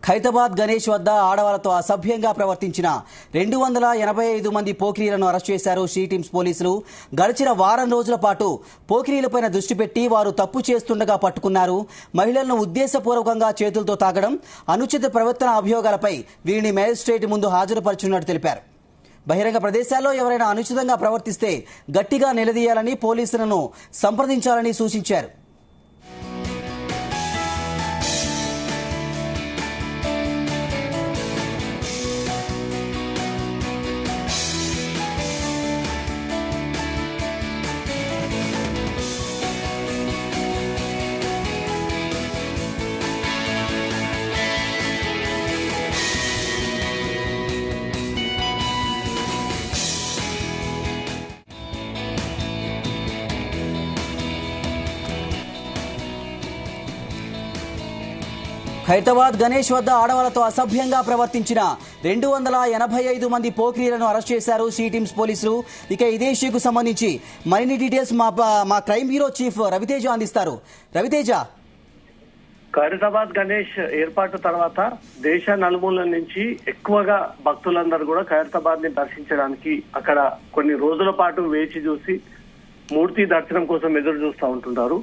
ఖైరతాబాద్ గణేష్ వద్ద ఆడవాళ్లతో అసభ్యంగా ప్రవర్తించిన 285 మంది పోకిరీలను అరెస్ట్ చేశారు షీ టీమ్స్ పోలీసులు. గడిచిన వారం రోజుల పాటు పోకిరీలపైన దృష్టి పెట్టి వారు తప్పు చేస్తుండగా పట్టుకున్నారు. మహిళలను ఉద్దేశపూర్వకంగా చేతులతో తాకడం, అనుచిత ప్రవర్తన అభియోగాలపై వీరిని మేజిస్ట్రేట్ ముందు హాజరుపరచున్నట్టు తెలిపారు. బహిరంగ ప్రదేశాల్లో ఎవరైనా అనుచితంగా ప్రవర్తిస్తే గట్టిగా నిలదీయాలని, పోలీసులను సంప్రదించాలని సూచించారు. ఖైరతాబాద్ గణేష్ వద్ద ఆడవాళ్లతో అసభ్యంగా ప్రవర్తించిన 285 మంది పోకిరీలను అరెస్ట్ చేశారు షీ టీమ్స్ పోలీసులు. ఇక ఇదే ఇష్యూకు సంబంధించి మరిన్ని డీటెయిల్స్ మా క్రైమ్ బ్యూరో చీఫ్ రవితేజ అందిస్తారు. రవితేజ, ఖైరతాబాద్ గణేష్ ఏర్పాటు తర్వాత దేశ నలుమూలల నుంచి ఎక్కువగా భక్తులందరూ కూడా ఖైరతాబాద్ ని దర్శించడానికి అక్కడ కొన్ని రోజుల పాటు వేచి చూసి మూర్తి దర్శనం కోసం ఎదురు చూస్తూ ఉంటుంటారు.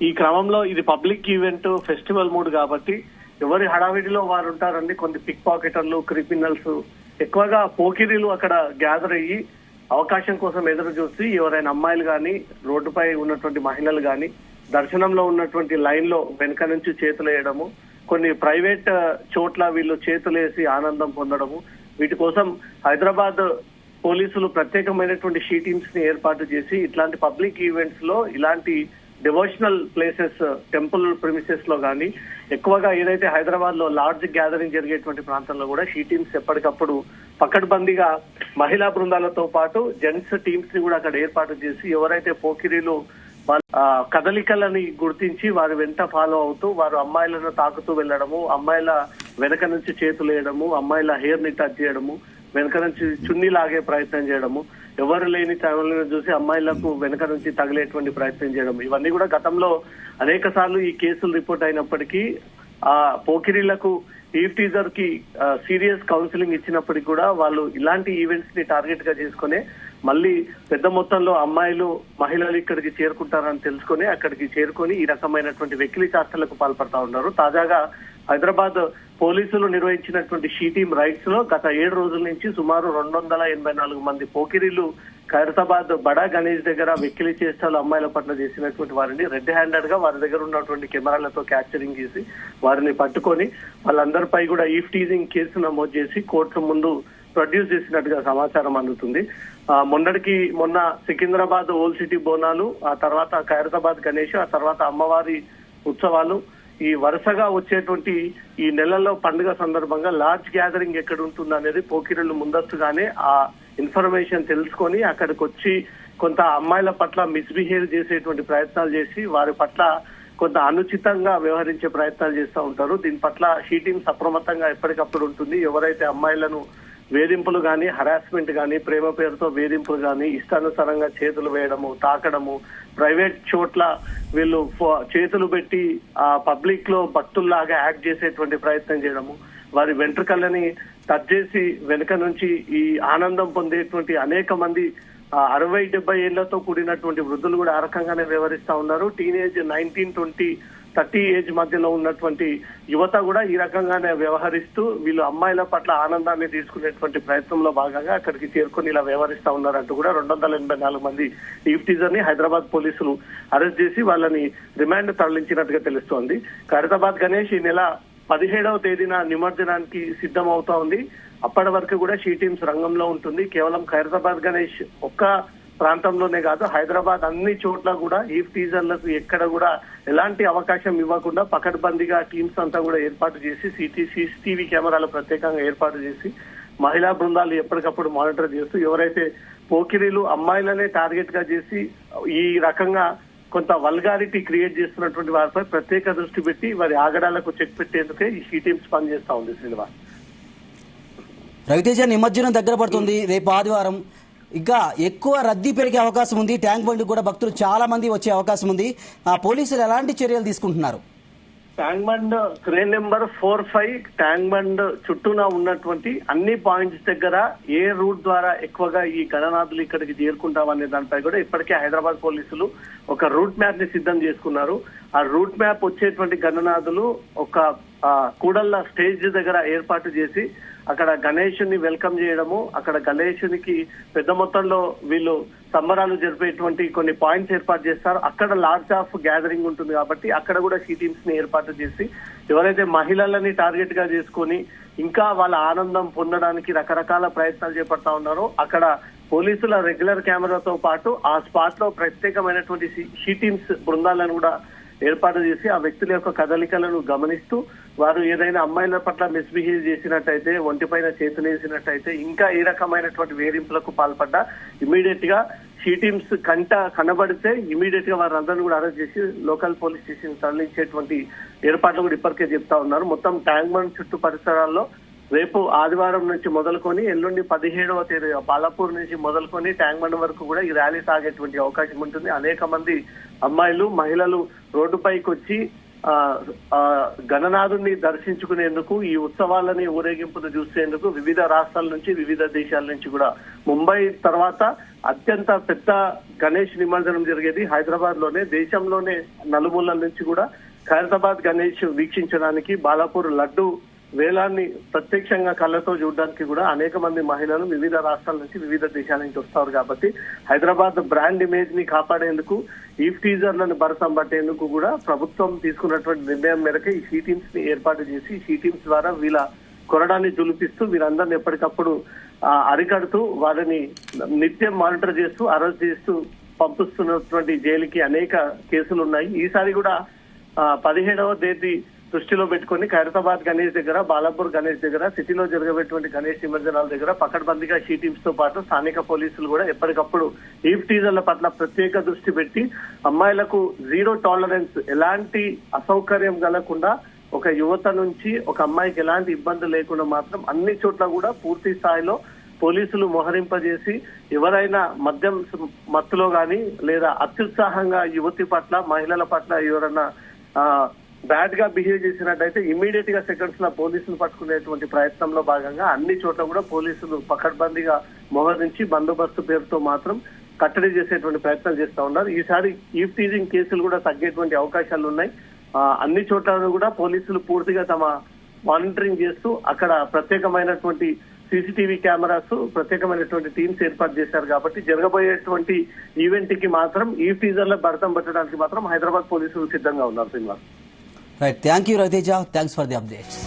ఈ క్రమంలో ఇది పబ్లిక్ ఈవెంట్, ఫెస్టివల్ మూడ్ కాబట్టి ఎవరి హడావిడిలో వారు ఉంటారండి. కొన్ని పిక్ పాకెటర్లు, క్రిమినల్స్, ఎక్కువగా పోకిరీలు అక్కడ గ్యాదర్ అయ్యి అవకాశం కోసం ఎదురు చూసి ఎవరైనా అమ్మాయిలు గాని, రోడ్డుపై ఉన్నటువంటి మహిళలు గాని దర్శనంలో ఉన్నటువంటి లైన్ లో వెనుక నుంచి చేతులు వేయడము, కొన్ని ప్రైవేట్ చోట్ల వీళ్ళు చేతులేసి ఆనందం పొందడము, వీటి కోసం హైదరాబాద్ పోలీసులు ప్రత్యేకమైనటువంటి షీ టీమ్స్ ని ఏర్పాటు చేసి ఇట్లాంటి పబ్లిక్ ఈవెంట్స్ లో, ఇలాంటి డివోషనల్ ప్లేసెస్, టెంపుల్ ప్రిమిసెస్ లో గానీ, ఎక్కువగా ఏదైతే హైదరాబాద్ లో లార్జ్ గ్యాదరింగ్ జరిగేటువంటి ప్రాంతంలో కూడా షీ టీమ్స్ ఎప్పటికప్పుడు పకడ్బందీగా మహిళా బృందాలతో పాటు జెంట్స్ టీమ్స్ ని కూడా అక్కడ ఏర్పాటు చేసి ఎవరైతే పోకిరీలు కదలికలని గుర్తించి వారి వెంట ఫాలో అవుతూ వారు అమ్మాయిలను తాకుతూ వెళ్లడము, అమ్మాయిల వెనక నుంచి చేతులు వేయడము, అమ్మాయిల హెయిర్ ని టచ్ చేయడము, వెనక నుంచి చున్నీ లాగే ప్రయత్నం చేయడము, ఎవరు లేని తమలను చూసి అమ్మాయిలకు వెనక నుంచి తగిలేటువంటి ప్రయత్నం చేయడం, ఇవన్నీ కూడా గతంలో అనేక సార్లు ఈ కేసులు రిపోర్ట్ అయినప్పటికీ ఆ పోకిరీలకు ఈవ్ టీజర్ కి సీరియస్ కౌన్సిలింగ్ ఇచ్చినప్పటికీ కూడా వాళ్ళు ఇలాంటి ఈవెంట్స్ ని టార్గెట్ గా చేసుకుని మళ్ళీ పెద్ద మొత్తంలో అమ్మాయిలు, మహిళలు ఇక్కడికి చేరుకుంటారని తెలుసుకుని అక్కడికి చేరుకొని ఈ రకమైనటువంటి వెకిలి చేష్టలకు పాల్పడతా ఉన్నారు. తాజాగా హైదరాబాద్ పోలీసులు నిర్వహించినటువంటి షీ టీమ్ రైడ్స్ లో గత 7 రోజుల నుంచి సుమారు 284 మంది పోకిరీలు ఖైరతాబాద్ బడా గణేష్ దగ్గర వెక్కిలి చేష్టాలు అమ్మాయిల పట్ల చేసినటువంటి వారిని రెడ్ హ్యాండెడ్ గా వారి దగ్గర ఉన్నటువంటి కెమెరాలతో క్యాప్చరింగ్ చేసి వారిని పట్టుకొని వాళ్ళందరిపై కూడా ఈవ్ టీజింగ్ కేసు నమోదు చేసి కోర్టు ముందు ప్రొడ్యూస్ చేసినట్టుగా సమాచారం అందుతుంది. మొన్న సికింద్రాబాద్ ఓల్డ్ సిటీ బోనాలు, ఆ తర్వాత ఖైరతాబాద్ గణేష్, ఆ తర్వాత అమ్మవారి ఉత్సవాలు, ఈ వరుసగా వచ్చేటువంటి ఈ నెలలో పండుగ సందర్భంగా లార్జ్ గ్యాదరింగ్ ఎక్కడ ఉంటుంది అనేది పోకిరీలు ముందస్తుగానే ఆ ఇన్ఫర్మేషన్ తెలుసుకొని అక్కడికి వచ్చి కొంత అమ్మాయిల పట్ల మిస్బిహేవ్ చేసేటువంటి ప్రయత్నాలు చేసి వారి పట్ల కొంత అనుచితంగా వ్యవహరించే ప్రయత్నాలు చేస్తూ ఉంటారు. దీని పట్ల షీ టీమ్స్ అప్రమత్తంగా ఎప్పటికప్పుడు ఉంటుంది. ఎవరైతే అమ్మాయిలను వేధింపులు గాని, హరాస్మెంట్ గాని, ప్రేమ పేరుతో వేధింపులు గాని, ఇష్టానుసారంగా చేతులు వేయడము, తాకడము, ప్రైవేట్ చోట్ల వీళ్ళు చేతులు పెట్టి ఆ పబ్లిక్ లో భక్తుల్లాగా యాక్ట్ చేసేటువంటి ప్రయత్నం చేయడము, వారి వెంట్రుకలని టచ్ చేసి వెనుక నుంచి ఈ ఆనందం పొందేటువంటి అనేక మంది 60-70 ఏళ్లతో కూడినటువంటి వృద్ధులు కూడా ఆ రకంగానే వ్యవహరిస్తా ఉన్నారు. టీనేజ్ 19-20-30 ఏజ్ మధ్యలో ఉన్నటువంటి యువత కూడా ఈ రకంగానే వ్యవహరిస్తూ వీళ్ళు అమ్మాయిల పట్ల ఆనందాన్ని తీసుకునేటువంటి ప్రయత్నంలో భాగంగా అక్కడికి చేరుకొని ఇలా వ్యవహరిస్తా ఉన్నారంటూ కూడా 284 మంది ఈవ్ టీజర్ ని హైదరాబాద్ పోలీసులు అరెస్ట్ చేసి వాళ్ళని రిమాండ్ తరలించినట్టుగా తెలుస్తోంది. ఖైరతాబాద్ గణేష్ ఈ నెల 17వ తేదీన నిమజ్జనానికి సిద్ధం అవుతా ఉంది. అప్పటి వరకు కూడా షీ టీమ్స్ రంగంలో ఉంటుంది. కేవలం ఖైరతాబాద్ గణేష్ ఒక్క ప్రాంతంలోనే కాదు, హైదరాబాద్ అన్ని చోట్ల కూడా ఈవ్ టీజర్లకు ఎక్కడ కూడా ఎలాంటి అవకాశం ఇవ్వకుండా పకడ్బందీగా టీమ్స్ అంతా కూడా ఏర్పాటు చేసి సీసీటీవీ కెమెరాలు ప్రత్యేకంగా ఏర్పాటు చేసి మహిళా బృందాలు ఎప్పటికప్పుడు మానిటర్ చేస్తూ ఎవరైతే పోకిరీలు అమ్మాయిలనే టార్గెట్ గా చేసి ఈ రకంగా కొంత వల్గారిటీ క్రియేట్ చేస్తున్నటువంటి వారిపై ప్రత్యేక దృష్టి పెట్టి వారి ఆగడాలకు చెక్ పెట్టేందుకే ఈ షీ టీమ్స్ పనిచేస్తా ఉంది. శ్రీనివాస్, రవితేజ, నిమజ్జనం దగ్గర పడుతుంది. రేపు ఆదివారం ఇంకా ఎక్కువ రద్దీ పెరిగే అవకాశం ఉంది. ట్యాంక్ బండ్ కూడా భక్తులు చాలా మంది వచ్చే అవకాశం ఉంది. పోలీసులు ఎలాంటి చర్యలు తీసుకుంటున్నారు? ట్యాంక్ బండ్ క్రేన్ నెంబర్ 45 ట్యాంక్ బండ్ చుట్టూనా ఉన్నటువంటి అన్ని పాయింట్స్ దగ్గర ఏ రూట్ ద్వారా ఎక్కువగా ఈ గణనాథులు ఇక్కడికి చేరుకుంటామనే దానిపై కూడా ఇప్పటికే హైదరాబాద్ పోలీసులు ఒక రూట్ మ్యాప్ ని సిద్ధం చేసుకున్నారు. ఆ రూట్ మ్యాప్ వచ్చేటువంటి గణనాథులు ఒక కూడళ్ళ స్టేజ్ దగ్గర ఏర్పాటు చేసి అక్కడ గణేషుని వెల్కమ్ చేయడము, అక్కడ గణేషునికి పెద్ద మొత్తంలో వీళ్ళు సంబరాలు జరిపేటువంటి కొన్ని పాయింట్స్ ఏర్పాటు చేస్తారు. అక్కడ లార్జ్ ఆఫ్ గ్యాదరింగ్ ఉంటుంది కాబట్టి అక్కడ కూడా షీ టీమ్స్ ని ఏర్పాటు చేసి ఎవరైతే మహిళలని టార్గెట్ గా చేసుకొని ఇంకా వాళ్ళ ఆనందం పొందడానికి రకరకాల ప్రయత్నాలు చేపడతా ఉన్నారో అక్కడ పోలీసుల రెగ్యులర్ కెమెరాతో పాటు ఆ స్పాట్ లో ప్రత్యేకమైనటువంటి షీ టీమ్స్ బృందాలను కూడా ఏర్పాటు చేసి ఆ వ్యక్తుల యొక్క కదలికలను గమనిస్తూ వారు ఏదైనా అమ్మాయిల పట్ల మిస్బిహేవ్ చేసినట్టయితే, ఒంటిపైన చేతులు వేసినట్టయితే, ఇంకా ఏ రకమైనటువంటి వేధింపులకు పాల్పడ్డా ఇమీడియట్ గా షీ టీమ్స్ కనబడితే ఇమీడియట్ గా వారందరినీ కూడా అరెస్ట్ చేసి లోకల్ పోలీస్ స్టేషన్ తరలించేటువంటి ఏర్పాట్లు కూడా ఇప్పటికే చెప్తా ఉన్నారు. మొత్తం ట్యాంక్ బండ్ చుట్టూ పరిసరాల్లో రేపు ఆదివారం నుంచి మొదలుకొని ఎల్లుండి 17వ తేదీ బాలాపూర్ నుంచి మొదలుకొని ట్యాంక్ బండ్ వరకు కూడా ఈ ర్యాలీ సాగేటువంటి అవకాశం ఉంటుంది. అనేక మంది అమ్మాయిలు, మహిళలు రోడ్డుపైకి వచ్చి గణనాథుని దర్శించుకునేందుకు, ఈ ఉత్సవాలని ఊరేగింపును చూసేందుకు వివిధ రాష్ట్రాల నుంచి, వివిధ దేశాల నుంచి కూడా ముంబై తర్వాత అత్యంత పెద్ద గణేష్ నిమజ్జనం జరిగేది హైదరాబాద్ లోనే. దేశంలోనే నలుమూలల నుంచి కూడా ఖైరతాబాద్ గణేష్ వీక్షించడానికి, బాలాపూర్ లడ్డు వేలాన్ని ప్రత్యక్షంగా కళ్ళతో చూడడానికి కూడా అనేక మంది మహిళలు వివిధ రాష్ట్రాల నుంచి, వివిధ దేశాల నుంచి వస్తారు. కాబట్టి హైదరాబాద్ బ్రాండ్ ఇమేజ్ ని కాపాడేందుకు, ఈవ్ టీజర్లను భరతం పట్టేందుకు కూడా ప్రభుత్వం తీసుకున్నటువంటి నిర్ణయం మేరకు ఈ షీ టీమ్స్ ని ఏర్పాటు చేసి షీ టీమ్స్ ద్వారా వీళ్ళ కొరడాన్ని దులిపిస్తూ వీరందరిని ఎప్పటికప్పుడు అరికడుతూ వారిని నిత్యం మానిటర్ చేస్తూ అరెస్ట్ చేస్తూ పంపిస్తున్నటువంటి జైలుకి అనేక కేసులు ఉన్నాయి. ఈసారి కూడా 17వ తేదీ దృష్టిలో పెట్టుకుని ఖైరతాబాద్ గణేష్ దగ్గర, బాలాపూర్ గణేష్ దగ్గర, సిటీలో జరగబెట్టినటువంటి గణేష్ నిమజ్జనాల దగ్గర పకడ్బందీగా షీ టీమ్స్ తో పాటు స్థానిక పోలీసులు కూడా ఎప్పటికప్పుడు ఈవ్ టీజర్ల పట్ల ప్రత్యేక దృష్టి పెట్టి అమ్మాయిలకు జీరో టాలరెన్స్, ఎలాంటి అసౌకర్యం కలగకుండా, ఒక యువత నుంచి ఒక అమ్మాయికి ఎలాంటి ఇబ్బంది లేకుండా మాత్రం అన్ని చోట్ల కూడా పూర్తి స్థాయిలో పోలీసులు మోహరింపజేసి ఎవరైనా మద్యం మత్తులో గాని లేదా అత్యుత్సాహంగా యువతి పట్ల, మహిళల పట్ల ఎవరైనా బ్యాడ్ గా బిహేవ్ చేసినట్టయితే ఇమీడియట్ గా సెకండ్స్ లో పోలీసులు పట్టుకునేటువంటి ప్రయత్నంలో భాగంగా అన్ని చోట్ల కూడా పోలీసులు పకడ్బందీగా మోహరించి బందోబస్తు పేరుతో మాత్రం కట్టడి చేసేటువంటి ప్రయత్నాలు చేస్తా ఉన్నారు. ఈసారి ఈవ్ టీజింగ్ కేసులు కూడా తగ్గేటువంటి అవకాశాలు ఉన్నాయి. అన్ని చోట్ల కూడా పోలీసులు పూర్తిగా తమ మానిటరింగ్ చేస్తూ అక్కడ ప్రత్యేకమైనటువంటి సీసీటీవీ కెమెరాస్, ప్రత్యేకమైనటువంటి టీమ్స్ ఏర్పాటు చేశారు. కాబట్టి జరగబోయేటువంటి ఈవెంట్ కి మాత్రం ఈవ్ టీజర్ల భరతం పట్టడానికి మాత్రం హైదరాబాద్ పోలీసులు సిద్ధంగా ఉన్నారు. Srinivas, right, thank you Raviteja, thanks for the updates.